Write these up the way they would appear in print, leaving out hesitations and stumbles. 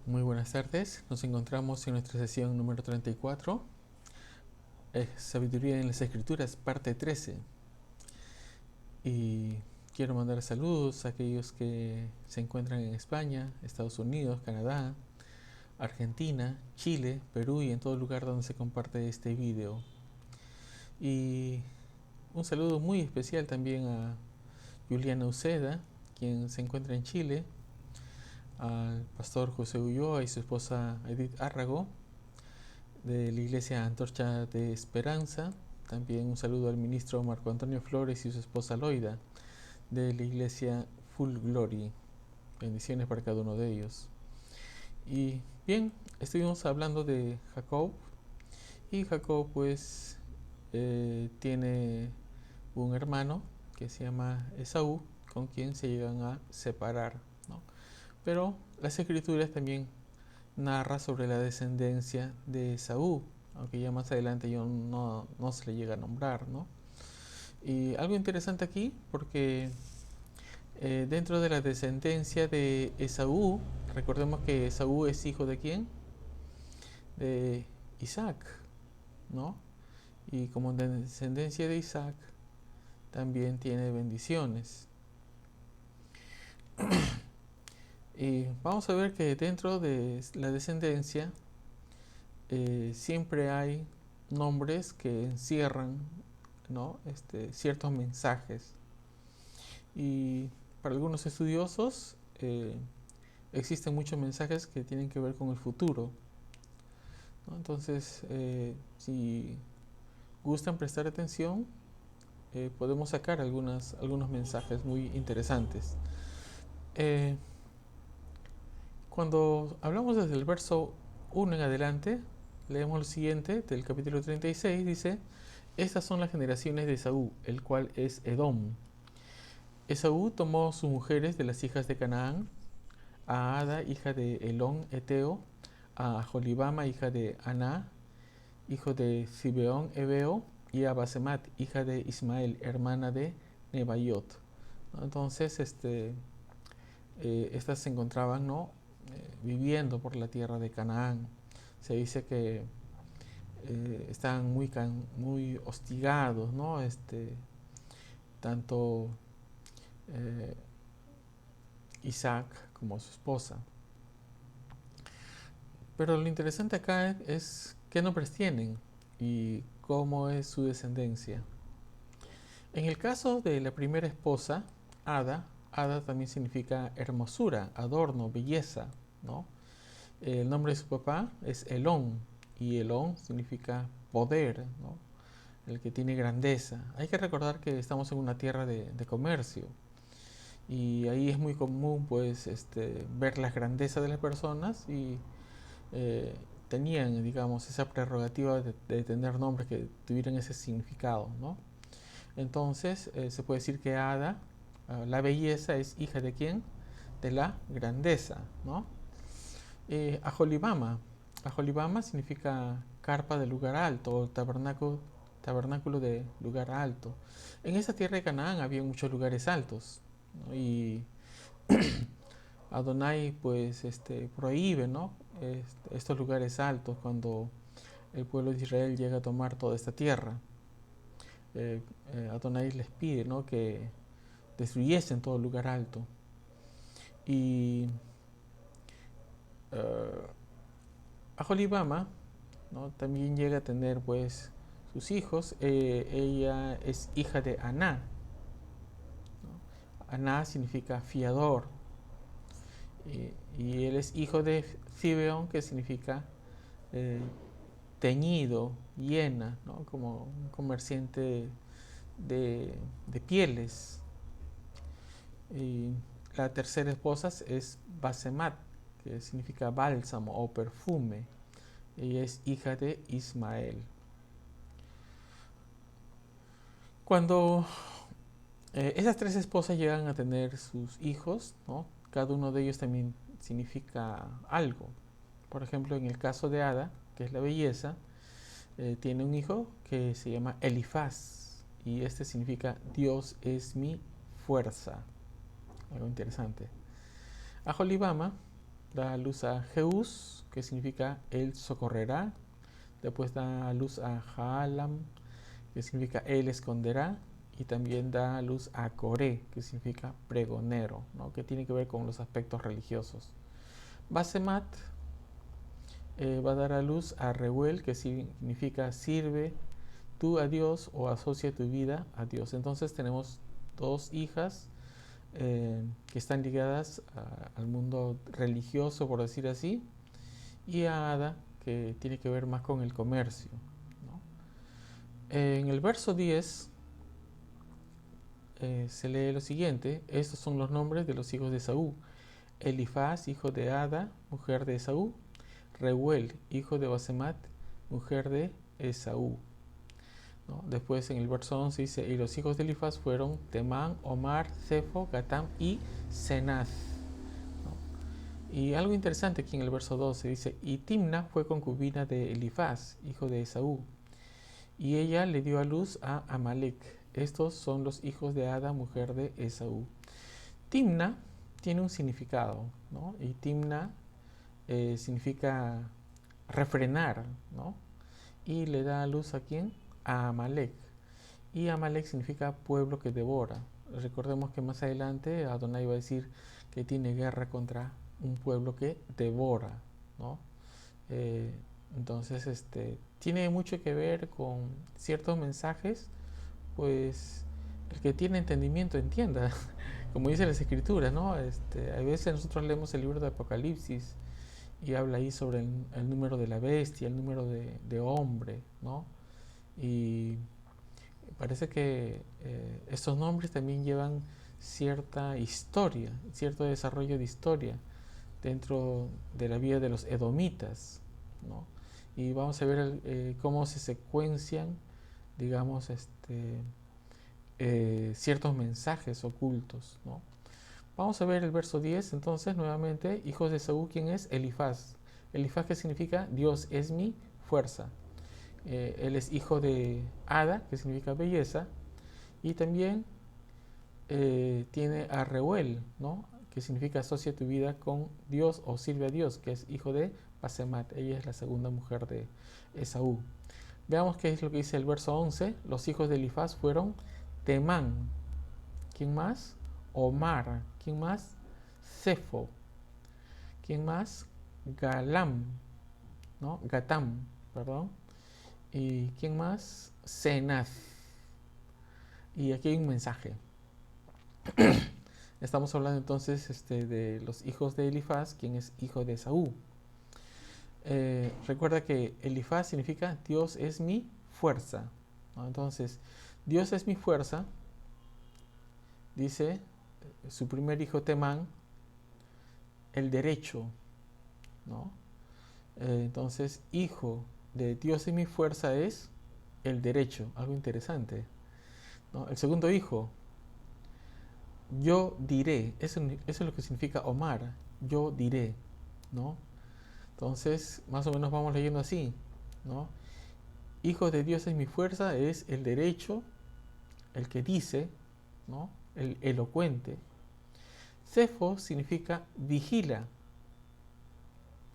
Muy buenas tardes, nos encontramos en nuestra sesión número 34, Sabiduría en las Escrituras, parte 13. Y quiero mandar saludos a aquellos que se encuentran en España, Estados Unidos, Canadá, Argentina, Chile, Perú y en todo lugar donde se comparte este video. Y un saludo muy especial también a Juliana Uceda, quien se encuentra en Chile, al pastor José Ulloa y su esposa Edith Árrago, de la Iglesia Antorcha de Esperanza. También un saludo al ministro Marco Antonio Flores y su esposa Loida, de la Iglesia Full Glory. Bendiciones para cada uno de ellos. Y bien, estuvimos hablando de Jacob. Y Jacob pues tiene un hermano que se llama Esaú, con quien se llegan a separar, ¿no? Pero las escrituras también narra sobre la descendencia de Esaú, aunque ya más adelante yo no se le llega a nombrar, ¿no? Y algo interesante aquí, porque dentro de la descendencia de Esaú, recordemos que Esaú es hijo de quién? De Isaac, ¿no? Y como descendencia de Isaac, también tiene bendiciones. Y vamos a ver que dentro de la descendencia siempre hay nombres que encierran, ¿no? Ciertos mensajes. Y para algunos estudiosos existen muchos mensajes que tienen que ver con el futuro, ¿no? Entonces, si gustan prestar atención, podemos sacar algunos mensajes muy interesantes. Eh, Cuando hablamos desde el verso 1 en adelante, leemos lo siguiente del capítulo 36, dice: Estas son las generaciones de Esaú, el cual es Edom. Esaú tomó sus mujeres de las hijas de Canaán, a Ada, hija de Elón Eteo, a Jolibama, hija de Aná, hijo de Zibeón Ebeo, y a Basemat, hija de Ismael, hermana de Nebaiot. ¿No? Entonces, estas se encontraban, ¿no? Viviendo por la tierra de Canaán. Se dice que estaban muy hostigados, ¿no? Tanto eh, Isaac como su esposa. Pero lo interesante acá es qué nombres tienen y cómo es su descendencia. En el caso de la primera esposa, Ada, Ada también significa hermosura, adorno, belleza, ¿no? El nombre de su papá es Elón, y Elón significa poder, ¿no? El que tiene grandeza. Hay que recordar que estamos en una tierra de comercio, y ahí es muy común pues ver las grandezas de las personas, y eh, tenían, digamos, esa prerrogativa de tener nombres que tuvieran ese significado, ¿no? Entonces se puede decir que Ada, la belleza, es hija de quién? De la grandeza, ¿no? Aholibama. Aholibama significa carpa de lugar alto o tabernáculo de lugar alto. En esa tierra de Canaán había muchos lugares altos, ¿no? Y Adonai pues prohíbe, ¿no? Estos lugares altos cuando el pueblo de Israel llega a tomar toda esta tierra. Adonai les pide, ¿no? Que destruyesen todo lugar alto. Y uh, Aholibama, ¿no? También llega a tener pues sus hijos. Ella es hija de Aná, ¿no? Aná significa fiador, y él es hijo de Zibeón, que significa eh, teñido, hiena, ¿no? Como un comerciante de pieles. Y la tercera esposa es Basemat, que significa bálsamo o perfume. Ella es hija de Ismael. Cuando esas tres esposas llegan a tener sus hijos, ¿no? Cada uno de ellos también significa algo. Por ejemplo, en el caso de Ada, que es la belleza, tiene un hijo que se llama Elifaz, y este significa Dios es mi fuerza. Algo interesante. Aholibama da a luz a Jeús, que significa Él socorrerá. Después da a luz a Jaalam, que significa Él esconderá. Y también da a luz a Coré, que significa pregonero, ¿no? Que tiene que ver con los aspectos religiosos. Basemat va a dar a luz a Reuel, que significa sirve tú a Dios o asocia tu vida a Dios. Entonces tenemos dos hijas que están ligadas al mundo religioso, por decir así, y a Ada, que tiene que ver más con el comercio, ¿no? En el verso 10 se lee lo siguiente: estos son los nombres de los hijos de Esaú: Elifaz, hijo de Ada, mujer de Esaú; Reuel, hijo de Basemat, mujer de Esaú, ¿no? Después en el verso 11 dice: y los hijos de Elifaz fueron Temán, Omar, Cefo, Gatam y Senaz, ¿no? Y algo interesante aquí en el verso 12 dice: y Timna fue concubina de Elifaz, hijo de Esaú, y ella le dio a luz a Amalek. Estos son los hijos de Ada, mujer de Esaú. Timna tiene un significado, ¿no? Y Timna significa refrenar, ¿no? Y le da a luz a ¿quién? A Amalek. Y Amalek significa pueblo que devora. Recordemos que más adelante Adonai va a decir que tiene guerra contra un pueblo que devora, ¿no? Entonces, tiene mucho que ver con ciertos mensajes, pues el que tiene entendimiento entienda, como dice las escrituras, ¿no? A veces nosotros leemos el libro de Apocalipsis y habla ahí sobre el número de la bestia, el número de hombre, ¿no? Y parece que estos nombres también llevan cierta historia, cierto desarrollo de historia dentro de la vida de los edomitas, ¿no? Y vamos a ver cómo se secuencian, digamos, ciertos mensajes ocultos, ¿no? Vamos a ver el verso 10, entonces, nuevamente: hijos de Esaú, ¿quién es? Elifaz. Elifaz, que significa Dios es mi fuerza. Él es hijo de Ada, que significa belleza, y también tiene a Reuel, ¿no? Que significa asocia tu vida con Dios o sirve a Dios, que es hijo de Basemat. Ella es la segunda mujer de Esaú. Veamos qué es lo que dice el verso 11. Los hijos de Elifaz fueron Temán. ¿Quién más? Omar. ¿Quién más? Cefo. ¿Quién más? Galam, ¿no? Gatam, perdón. ¿Y quién más? Senaz. Y aquí hay un mensaje. Estamos hablando entonces de los hijos de Elifaz, quien es hijo de Esaú. Recuerda que Elifaz significa Dios es mi fuerza, ¿no? Entonces, Dios es mi fuerza, dice su primer hijo Temán, el derecho, ¿no? Entonces, hijo de Dios es mi fuerza es el derecho, algo interesante, ¿no? El segundo hijo, yo diré, eso es lo que significa Omar, yo diré, ¿no? Entonces, más o menos vamos leyendo así, ¿no? Hijo de Dios es mi fuerza es el derecho, el que dice, ¿no? El elocuente. Cefo significa vigila.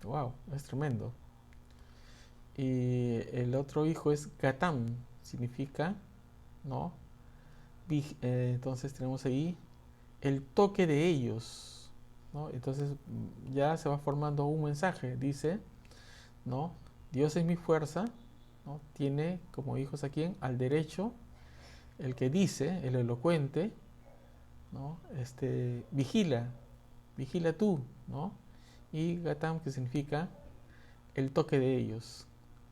Wow, es tremendo. Y el otro hijo es Gatam, significa, ¿no? Entonces tenemos ahí el toque de ellos, ¿no? Entonces ya se va formando un mensaje, dice, ¿no? Dios es mi fuerza, ¿no? Tiene como hijos a quién? Al derecho, el que dice, el elocuente, ¿no? Vigila, vigila tú, ¿no? Y Gatam, que significa el toque de ellos.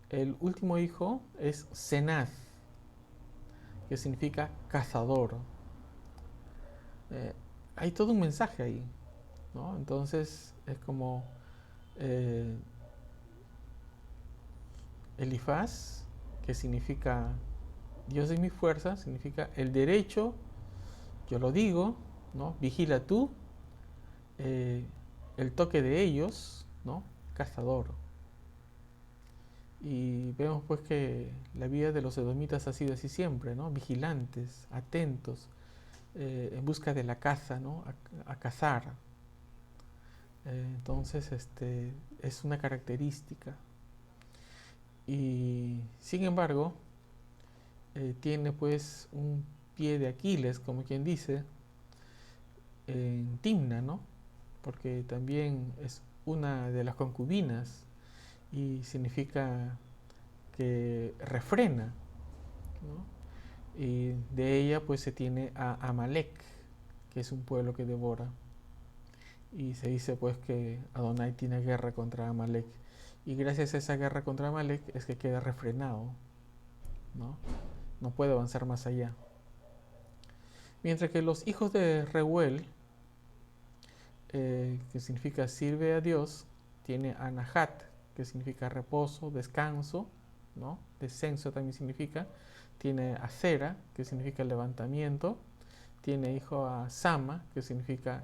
El último hijo es Senaz, que significa cazador. Hay todo un mensaje ahí, ¿no? Entonces es como Elifaz, que significa Dios es mi fuerza, significa el derecho, yo lo digo, ¿no? Vigila tú, el toque de ellos, ¿no? Cazador. Y vemos pues que la vida de los edomitas ha sido así siempre, ¿no? Vigilantes, atentos, en busca de la caza, ¿no? A cazar. Entonces, es una característica. Y sin embargo, tiene pues un pie de Aquiles, como quien dice, en Timna, ¿no? Porque también es una de las concubinas y significa que refrena, ¿no? Y de ella pues se tiene a Amalek, que es un pueblo que devora. Y se dice pues que Adonai tiene guerra contra Amalek. Y gracias a esa guerra contra Amalek es que queda refrenado, ¿no? No puede avanzar más allá. Mientras que los hijos de Reuel, que significa sirve a Dios, tiene Anahat, que significa reposo, descanso, ¿no? Descenso también significa. Tiene a Zera, que significa levantamiento. Tiene hijo a Sama, que significa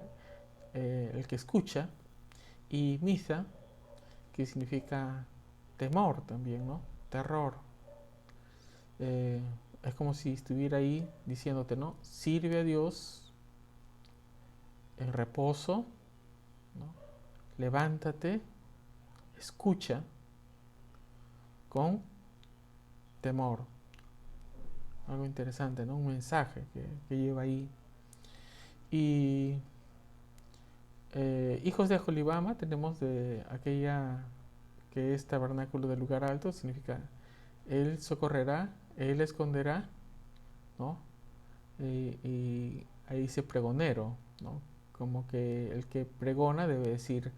el que escucha. Y Misa, que significa temor también, ¿no? Terror. Eh, es como si estuviera ahí diciéndote, ¿no? Sirve a Dios en reposo, ¿no? Levántate, escucha con temor. Algo interesante, ¿no? Un mensaje que lleva ahí. Y hijos de Aholibama tenemos de aquella que es tabernáculo del lugar alto, significa él socorrerá, él esconderá, ¿no? Y ahí dice pregonero, ¿no? Como que el que pregona debe decir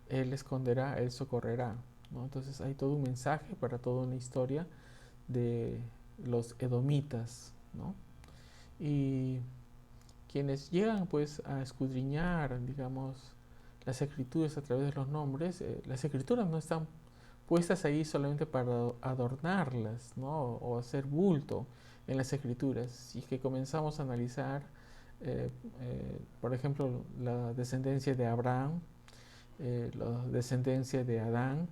él esconderá, él socorrerá, ¿no? Entonces hay todo un mensaje para toda una historia de los edomitas, ¿no? Y quienes llegan pues a escudriñar, digamos, las escrituras a través de los nombres, las escrituras no están puestas ahí solamente para adornarlas, ¿no? O hacer bulto en las escrituras. Si es que comenzamos a analizar, por ejemplo, la descendencia de Abraham, la descendencia de Adán,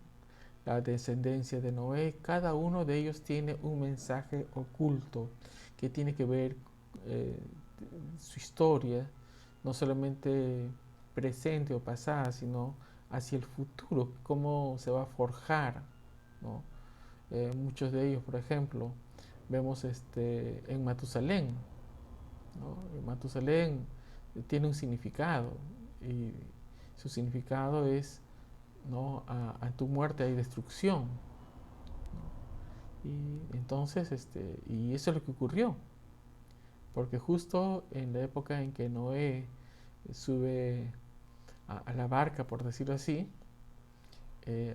la descendencia de Noé, cada uno de ellos tiene un mensaje oculto que tiene que ver eh, su historia, no solamente presente o pasada, sino hacia el futuro, cómo se va a forjar, ¿no? Muchos de ellos, por ejemplo, vemos en Matusalén, ¿no? Matusalén tiene un significado y su significado es, ¿no? A tu muerte hay destrucción, ¿no? Y entonces, y eso es lo que ocurrió, porque justo en la época en que Noé sube a la barca, por decirlo así,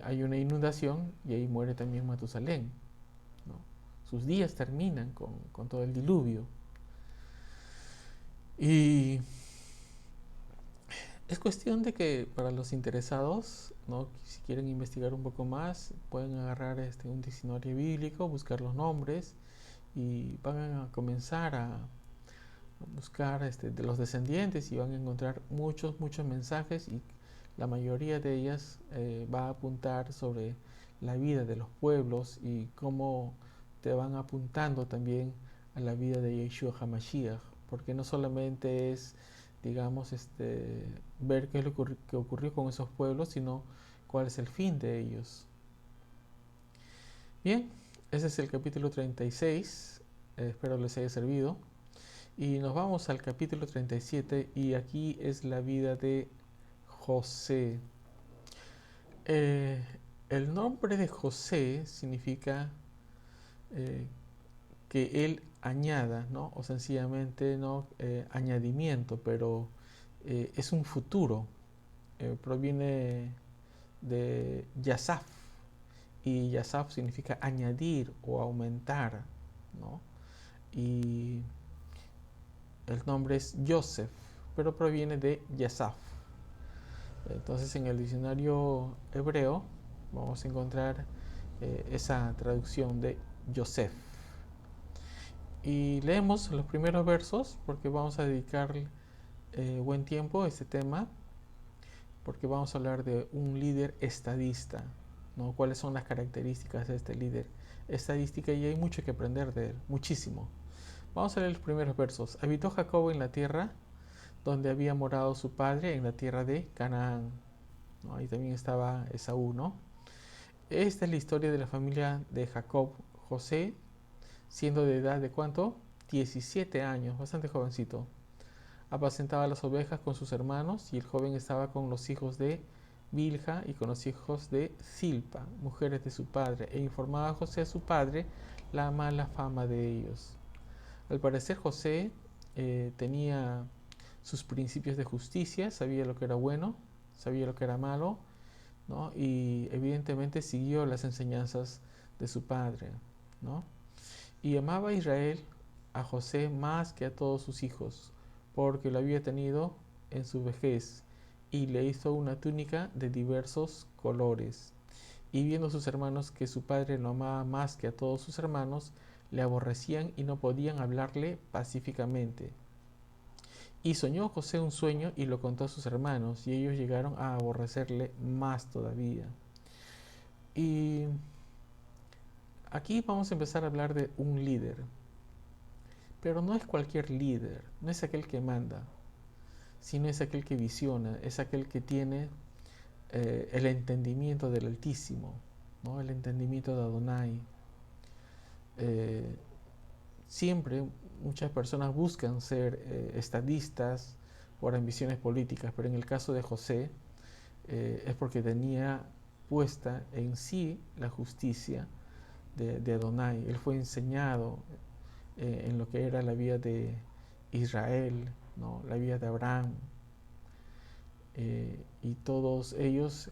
hay una inundación y ahí muere también Matusalén, ¿no? Sus días terminan con todo el diluvio. Y es cuestión de que para los interesados, ¿no? Si quieren investigar un poco más, pueden agarrar un diccionario bíblico, buscar los nombres y van a comenzar a buscar de los descendientes y van a encontrar muchos, muchos mensajes y la mayoría de ellas va a apuntar sobre la vida de los pueblos y cómo te van apuntando también a la vida de Yeshua HaMashiach, porque no solamente es, digamos, ver qué es lo que ocurrió con esos pueblos, sino cuál es el fin de ellos. Bien, ese es el capítulo 36, espero les haya servido. Y nos vamos al capítulo 37 y aquí es la vida de José. Eh, el nombre de José significa que él añada, ¿no? O sencillamente no añadimiento, pero es un futuro. Proviene de Yasaf y Yasaf significa añadir o aumentar, ¿no? Y el nombre es Joseph, pero proviene de Yasaf. Entonces en el diccionario hebreo vamos a encontrar esa traducción de Joseph. Y leemos los primeros versos porque vamos a dedicar buen tiempo a este tema, porque vamos a hablar de un líder estadista, ¿no? ¿Cuáles son las características de este líder estadística? Y hay mucho que aprender de él, muchísimo. Vamos a leer los primeros versos. Habitó Jacob en la tierra donde había morado su padre, en la tierra de Canaán. ¿no? Ahí también estaba Esaú, ¿no? Esta es la historia de la familia de Jacob. José, siendo de edad de ¿cuánto? 17 años, bastante jovencito. Apacentaba las ovejas con sus hermanos y el joven estaba con los hijos de Bilha y con los hijos de Zilpa, mujeres de su padre, e informaba a José a su padre la mala fama de ellos. Al parecer José tenía sus principios de justicia, sabía lo que era bueno, sabía lo que era malo, ¿no? Y evidentemente siguió las enseñanzas de su padre, ¿no? Y amaba a Israel, a José, más que a todos sus hijos, porque lo había tenido en su vejez, y le hizo una túnica de diversos colores. Y viendo sus hermanos que su padre lo amaba más que a todos sus hermanos, le aborrecían y no podían hablarle pacíficamente. Y soñó José un sueño y lo contó a sus hermanos, y ellos llegaron a aborrecerle más todavía. Y aquí vamos a empezar a hablar de un líder, pero no es cualquier líder, no es aquel que manda, sino es aquel que visiona, es aquel que tiene el entendimiento del Altísimo, ¿no? El entendimiento de Adonai. Eh, Siempre muchas personas buscan ser estadistas por ambiciones políticas, pero en el caso de José es porque tenía puesta en sí la justicia de Adonai. Él fue enseñado en lo que era la vida de Israel, ¿no? La vida de Abraham, y todos ellos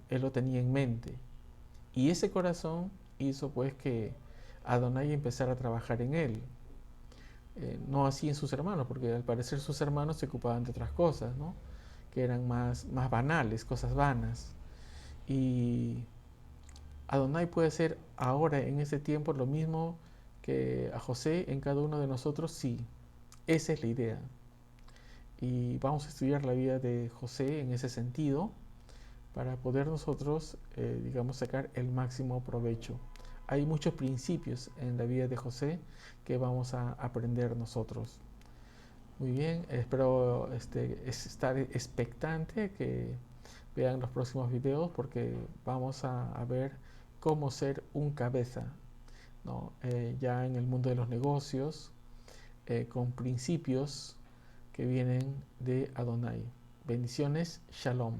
él lo tenía en mente. Y ese corazón hizo pues que Adonai empezara a trabajar en él. No así en sus hermanos, porque al parecer sus hermanos se ocupaban de otras cosas, ¿no? Que eran más banales, cosas vanas. Y Adonai puede ser ahora, en este tiempo, lo mismo que a José en cada uno de nosotros, sí. Esa es la idea. Y vamos a estudiar la vida de José en ese sentido para poder nosotros, digamos, sacar el máximo provecho. Hay muchos principios en la vida de José que vamos a aprender nosotros. Muy bien, espero estar expectante que vean los próximos videos porque vamos a ver cómo ser un cabeza, ¿no? Ya en el mundo de los negocios, con principios que vienen de Adonai. Bendiciones, shalom.